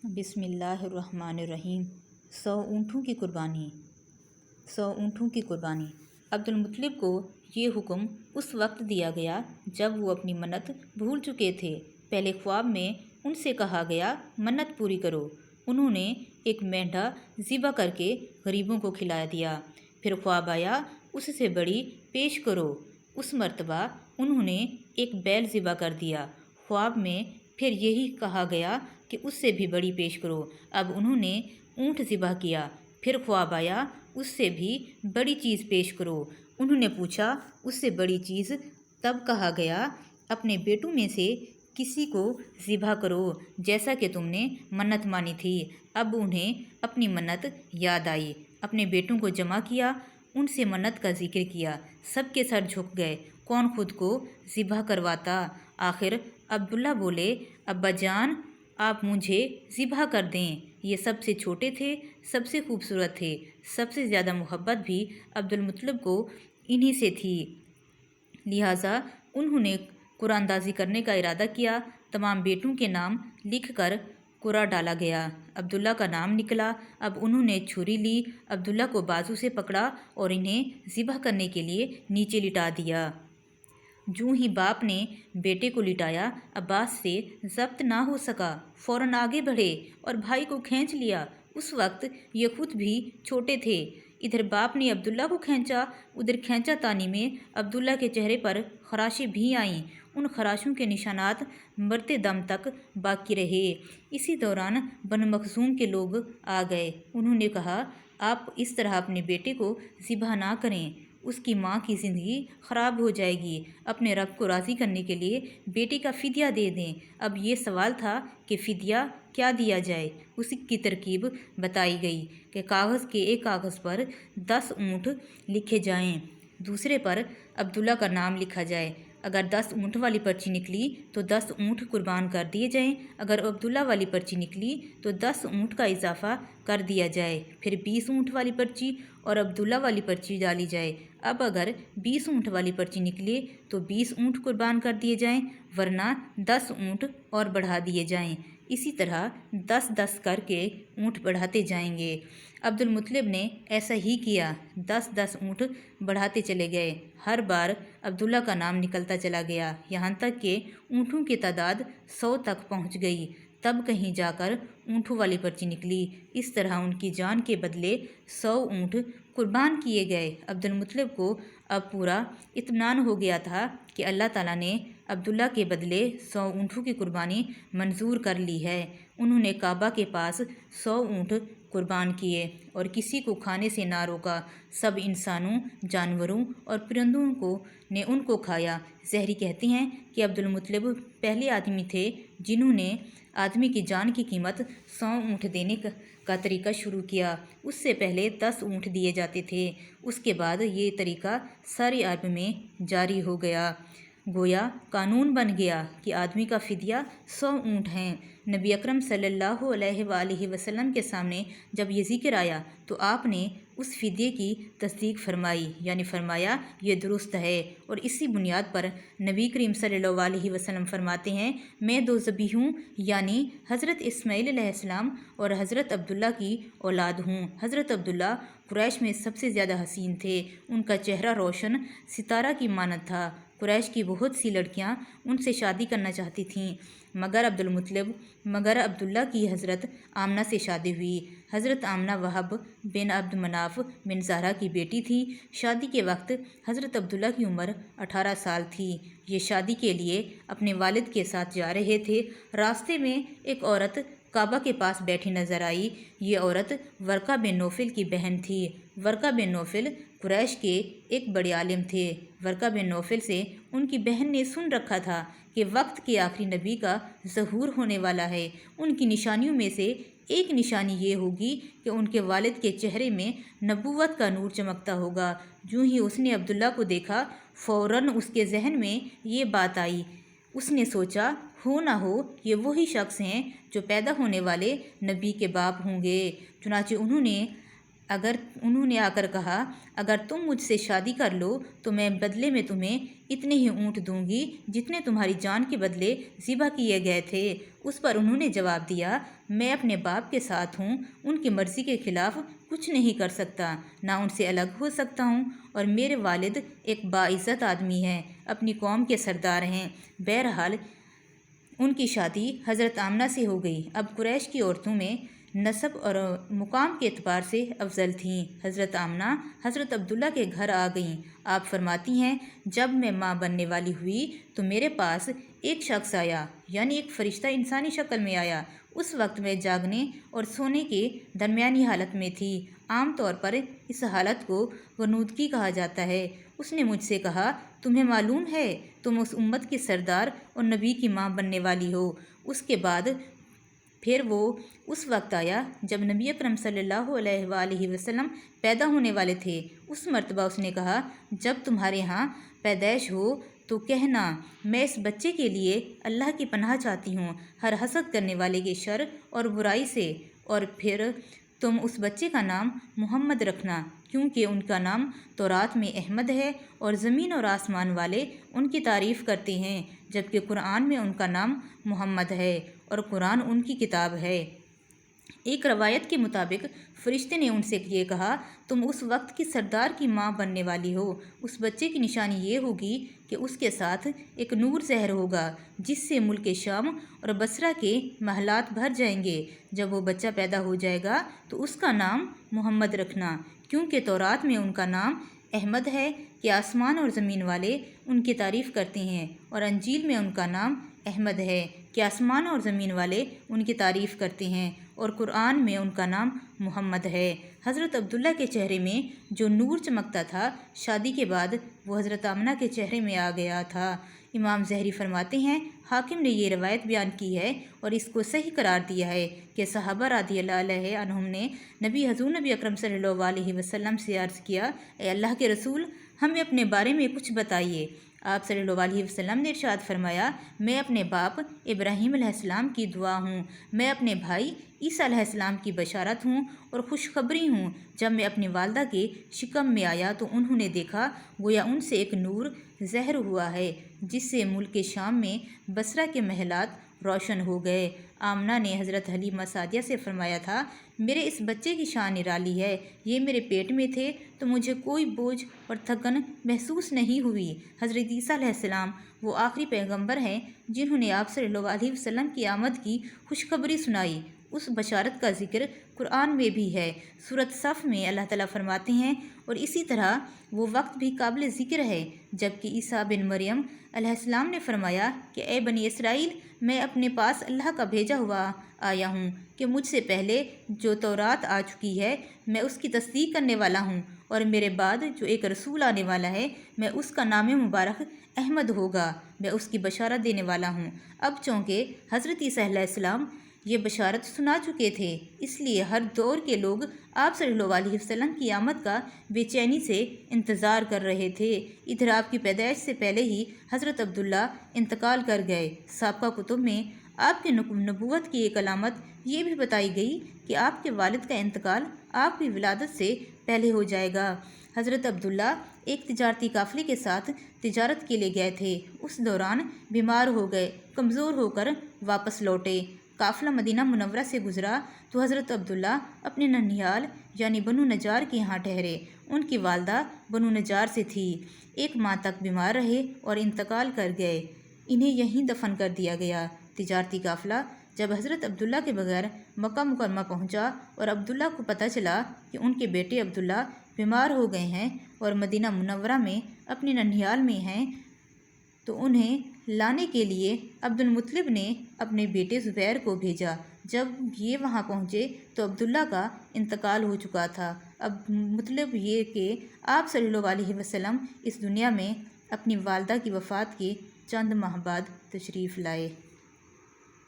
بسم اللہ الرحمن الرحیم۔ 100 اونٹوں کی قربانی۔ 100 اونٹوں کی قربانی۔ عبد المطلب کو یہ حکم اس وقت دیا گیا جب وہ اپنی منت بھول چکے تھے۔ پہلے خواب میں ان سے کہا گیا منت پوری کرو۔ انہوں نے ایک مینڈھا ذبح کر کے غریبوں کو کھلا دیا۔ پھر خواب آیا اس سے بڑی پیش کرو۔ اس مرتبہ انہوں نے ایک بیل ذبح کر دیا۔ خواب میں پھر یہی کہا گیا کہ اس سے بھی بڑی پیش کرو۔ اب انہوں نے اونٹ ذبح کیا۔ پھر خواب آیا اس سے بھی بڑی چیز پیش کرو۔ انہوں نے پوچھا اس سے بڑی چیز؟ تب کہا گیا اپنے بیٹوں میں سے کسی کو ذبح کرو جیسا کہ تم نے منت مانی تھی۔ اب انہیں اپنی منت یاد آئی۔ اپنے بیٹوں کو جمع کیا، ان سے منت کا ذکر کیا۔ سب کے سر جھک گئے، کون خود کو ذبح کرواتا۔ آخر عبداللہ بولے ابا جان آپ مجھے ذبح کر دیں۔ یہ سب سے چھوٹے تھے، سب سے خوبصورت تھے، سب سے زیادہ محبت بھی عبد المطلب کو انہی سے تھی، لہٰذا انہوں نے قرعہ اندازی کرنے کا ارادہ کیا۔ تمام بیٹوں کے نام لکھ کر قرعہ ڈالا گیا۔ عبداللہ کا نام نکلا۔ اب انہوں نے چھری لی، عبداللہ کو بازو سے پکڑا اور انہیں ذبح کرنے کے لیے نیچے لٹا دیا۔ جوں ہی باپ نے بیٹے کو لٹایا، عباس سے ضبط نہ ہو سکا، فوراً آگے بڑھے اور بھائی کو کھینچ لیا۔ اس وقت یہ خود بھی چھوٹے تھے۔ ادھر باپ نے عبداللہ کو کھینچا، ادھر کھینچا تانی میں عبداللہ کے چہرے پر خراشیں بھی آئیں۔ ان خراشوں کے نشانات مرتے دم تک باقی رہے۔ اسی دوران بنو مخزوم کے لوگ آ گئے۔ انہوں نے کہا آپ اس طرح اپنے بیٹے کو ذبح نہ کریں، اس کی ماں کی زندگی خراب ہو جائے گی۔ اپنے رب کو راضی کرنے کے لیے بیٹے کا فدیہ دے دیں۔ اب یہ سوال تھا کہ فدیہ کیا دیا جائے۔ اس کی ترکیب بتائی گئی کہ کاغذ کے ایک کاغذ پر 10 اونٹ لکھے جائیں، دوسرے پر عبداللہ کا نام لکھا جائے۔ اگر 10 اونٹ والی پرچی نکلی تو 10 اونٹ قربان کر دیے جائیں، اگر عبداللہ والی پرچی نکلی تو 10 اونٹ کا اضافہ کر دیا جائے، پھر 20 اونٹ والی پرچی اور عبداللہ والی پرچی ڈالی جائے۔ اب اگر 20 اونٹ والی پرچی نکلے تو 20 اونٹ قربان کر دیے جائیں، ورنہ 10 اونٹ اور بڑھا دیے جائیں۔ اسی طرح 10-10 کر کے اونٹ بڑھاتے جائیں گے۔ عبد المطلب نے ایسا ہی کیا، 10-10 اونٹ بڑھاتے چلے گئے۔ ہر بار عبداللہ کا نام نکلتا چلا گیا، یہاں تک کہ اونٹوں کی تعداد 100 تک پہنچ گئی۔ تب کہیں جا کر اونٹوں والی پرچی نکلی۔ اس طرح ان کی جان کے بدلے 100 اونٹ قربان کیے گئے۔ عبد المطلب کو اب پورا اطمینان ہو گیا تھا کہ اللہ تعالیٰ نے عبداللہ کے بدلے 100 اونٹوں کی قربانی منظور کر لی ہے۔ انہوں نے کعبہ کے پاس 100 اونٹ قربان کیے اور کسی کو کھانے سے نہ روکا۔ سب انسانوں، جانوروں اور پرندوں نے ان کو کھایا۔ زہری کہتے ہیں کہ عبد المطلب پہلے آدمی تھے جنہوں نے آدمی کی جان کی قیمت 100 اونٹ دینے کا طریقہ شروع کیا۔ اس سے پہلے 10 اونٹ دیے جاتے تھے۔ اس کے بعد یہ طریقہ سارے عرب میں جاری ہو گیا۔ گویا قانون بن گیا کہ آدمی کا فدیہ 100 اونٹ ہیں۔ نبی اکرم صلی اللہ علیہ وآلہ وسلم کے سامنے جب یہ ذکر آیا تو آپ نے اس فدیے کی تصدیق فرمائی، یعنی فرمایا یہ درست ہے، اور اسی بنیاد پر نبی کریم صلی اللہ علیہ وسلم فرماتے ہیں میں 2 ذبیحوں یعنی حضرت اسماعیل علیہ السلام اور حضرت عبداللہ کی اولاد ہوں۔ حضرت عبداللہ قریش میں سب سے زیادہ حسین تھے۔ ان کا چہرہ روشن ستارہ کی مانند تھا۔ قریش کی بہت سی لڑکیاں ان سے شادی کرنا چاہتی تھیں، مگر عبداللہ کی حضرت آمنہ سے شادی ہوئی۔ حضرت آمنہ وہب بن عبد مناف بن زہرہ کی بیٹی تھی۔ شادی کے وقت حضرت عبداللہ کی عمر 18 سال تھی۔ یہ شادی کے لیے اپنے والد کے ساتھ جا رہے تھے۔ راستے میں ایک عورت کعبہ کے پاس بیٹھی نظر آئی۔ یہ عورت ورقہ بن نوفل کی بہن تھی۔ ورقہ بن نوفل قریش کے ایک بڑے عالم تھے۔ ورقہ بن نوفل سے ان کی بہن نے سن رکھا تھا کہ وقت کے آخری نبی کا ظہور ہونے والا ہے۔ ان کی نشانیوں میں سے ایک نشانی یہ ہوگی کہ ان کے والد کے چہرے میں نبوت کا نور چمکتا ہوگا۔ جوں ہی اس نے عبداللہ کو دیکھا، فوراً اس کے ذہن میں یہ بات آئی۔ اس نے سوچا ہو نہ ہو یہ وہی شخص ہیں جو پیدا ہونے والے نبی کے باپ ہوں گے۔ چنانچہ انہوں نے انہوں نے آ کر کہا اگر تم مجھ سے شادی کر لو تو میں بدلے میں تمہیں اتنے ہی اونٹ دوں گی جتنے تمہاری جان کے بدلے ذبح کیے گئے تھے۔ اس پر انہوں نے جواب دیا میں اپنے باپ کے ساتھ ہوں، ان کی مرضی کے خلاف کچھ نہیں کر سکتا، نہ ان سے الگ ہو سکتا ہوں، اور میرے والد ایک باعزت آدمی ہیں، اپنی قوم کے سردار ہیں۔ بہرحال ان کی شادی حضرت آمنہ سے ہو گئی۔ اب قریش کی عورتوں میں نسب اور مقام کے اعتبار سے افضل تھیں۔ حضرت آمنہ حضرت عبداللہ کے گھر آ گئیں۔ آپ فرماتی ہیں جب میں ماں بننے والی ہوئی تو میرے پاس ایک شخص آیا، یعنی ایک فرشتہ انسانی شکل میں آیا۔ اس وقت میں جاگنے اور سونے کے درمیانی حالت میں تھی۔ عام طور پر اس حالت کو غنودگی کہا جاتا ہے۔ اس نے مجھ سے کہا تمہیں معلوم ہے تم اس امت کے سردار اور نبی کی ماں بننے والی ہو۔ اس کے بعد پھر وہ اس وقت آیا جب نبی اکرم صلی اللہ علیہ وآلہ وسلم پیدا ہونے والے تھے۔ اس مرتبہ اس نے کہا جب تمہارے ہاں پیدائش ہو تو کہنا میں اس بچے کے لیے اللہ کی پناہ چاہتی ہوں ہر حسد کرنے والے کے شر اور برائی سے، اور پھر تم اس بچے کا نام محمد رکھنا، کیونکہ ان کا نام تورات میں احمد ہے اور زمین اور آسمان والے ان کی تعریف کرتے ہیں، جبکہ قرآن میں ان کا نام محمد ہے اور قرآن ان کی کتاب ہے۔ ایک روایت کے مطابق فرشتے نے ان سے یہ کہا تم اس وقت کی سردار کی ماں بننے والی ہو۔ اس بچے کی نشانی یہ ہوگی کہ اس کے ساتھ ایک نور زہر ہوگا جس سے ملک شام اور بصرہ کے محلات بھر جائیں گے۔ جب وہ بچہ پیدا ہو جائے گا تو اس کا نام محمد رکھنا، کیونکہ تورات میں ان کا نام احمد ہے کہ آسمان اور زمین والے ان کی تعریف کرتے ہیں، اور انجیل میں ان کا نام احمد ہے کہ آسمان اور زمین والے ان کی تعریف کرتے ہیں، اور قرآن میں ان کا نام محمد ہے۔ حضرت عبداللہ کے چہرے میں جو نور چمکتا تھا شادی کے بعد وہ حضرت آمنہ کے چہرے میں آ گیا تھا۔ امام ظہری فرماتے ہیں حاکم نے یہ روایت بیان کی ہے اور اس کو صحیح قرار دیا ہے کہ صحابہ رضی اللہ علیہ عنہم نے حضور نبی اکرم صلی اللہ علیہ وسلم سے عرض کیا اے اللہ کے رسول ہمیں اپنے بارے میں کچھ بتائیے۔ آپ صلی اللہ علیہ وسلم نے ارشاد فرمایا میں اپنے باپ ابراہیم علیہ السلام کی دعا ہوں، میں اپنے بھائی عیسیٰ علیہ السلام کی بشارت ہوں اور خوشخبری ہوں۔ جب میں اپنی والدہ کے شکم میں آیا تو انہوں نے دیکھا گویا ان سے ایک نور ظاہر ہوا ہے جس سے ملک شام میں بصرہ کے محلات روشن ہو گئے۔ آمنہ نے حضرت حلیمہ سعدیہ سے فرمایا تھا میرے اس بچے کی شان نرالی ہے، یہ میرے پیٹ میں تھے تو مجھے کوئی بوجھ اور تھکن محسوس نہیں ہوئی۔ حضرت عیسیٰ علیہ السلام وہ آخری پیغمبر ہیں جنہوں نے آپ صلی اللہ علیہ وسلم کی آمد کی خوشخبری سنائی۔ اس بشارت کا ذکر قرآن میں بھی ہے۔ سورۃ صف میں اللہ تعالیٰ فرماتے ہیں اور اسی طرح وہ وقت بھی قابل ذکر ہے جب کہ عیسیٰ بن مریم علیہ السلام نے فرمایا کہ اے بنی اسرائیل میں اپنے پاس اللہ کا بھیجا ہوا آیا ہوں کہ مجھ سے پہلے جو تورات آ چکی ہے میں اس کی تصدیق کرنے والا ہوں، اور میرے بعد جو ایک رسول آنے والا ہے میں اس کا نام مبارک احمد ہوگا، میں اس کی بشارت دینے والا ہوں۔ اب چونکہ حضرت عیسیٰ علیہ السلام یہ بشارت سنا چکے تھے اس لیے ہر دور کے لوگ آپ صلی اللہ علیہ وسلم کی آمد کا بے چینی سے انتظار کر رہے تھے۔ ادھر آپ کی پیدائش سے پہلے ہی حضرت عبداللہ انتقال کر گئے۔ سابقہ کتب میں آپ کی نبوت کی ایک علامت یہ بھی بتائی گئی کہ آپ کے والد کا انتقال آپ کی ولادت سے پہلے ہو جائے گا۔ حضرت عبداللہ ایک تجارتی قافلے کے ساتھ تجارت کے لیے گئے تھے، اس دوران بیمار ہو گئے، کمزور ہو کر واپس لوٹے۔ قافلہ مدینہ منورہ سے گزرا تو حضرت عبداللہ اپنے ننھیال یعنی بنو نجار کے یہاں ٹھہرے۔ ان کی والدہ بنو نجار سے تھی، ایک ماہ تک بیمار رہے اور انتقال کر گئے، انہیں یہیں دفن کر دیا گیا۔ تجارتی قافلہ جب حضرت عبداللہ کے بغیر مکہ مکرمہ پہنچا اور عبداللہ کو پتہ چلا کہ ان کے بیٹے عبداللہ بیمار ہو گئے ہیں اور مدینہ منورہ میں اپنے ننھیال میں ہیں تو انہیں لانے کے لیے عبد المطلب نے اپنے بیٹے زبیر کو بھیجا۔ جب یہ وہاں پہنچے تو عبداللہ کا انتقال ہو چکا تھا۔ اب مطلب یہ کہ آپ صلی اللہ علیہ وسلم اس دنیا میں اپنی والدہ کی وفات کے چند ماہ بعد تشریف لائے۔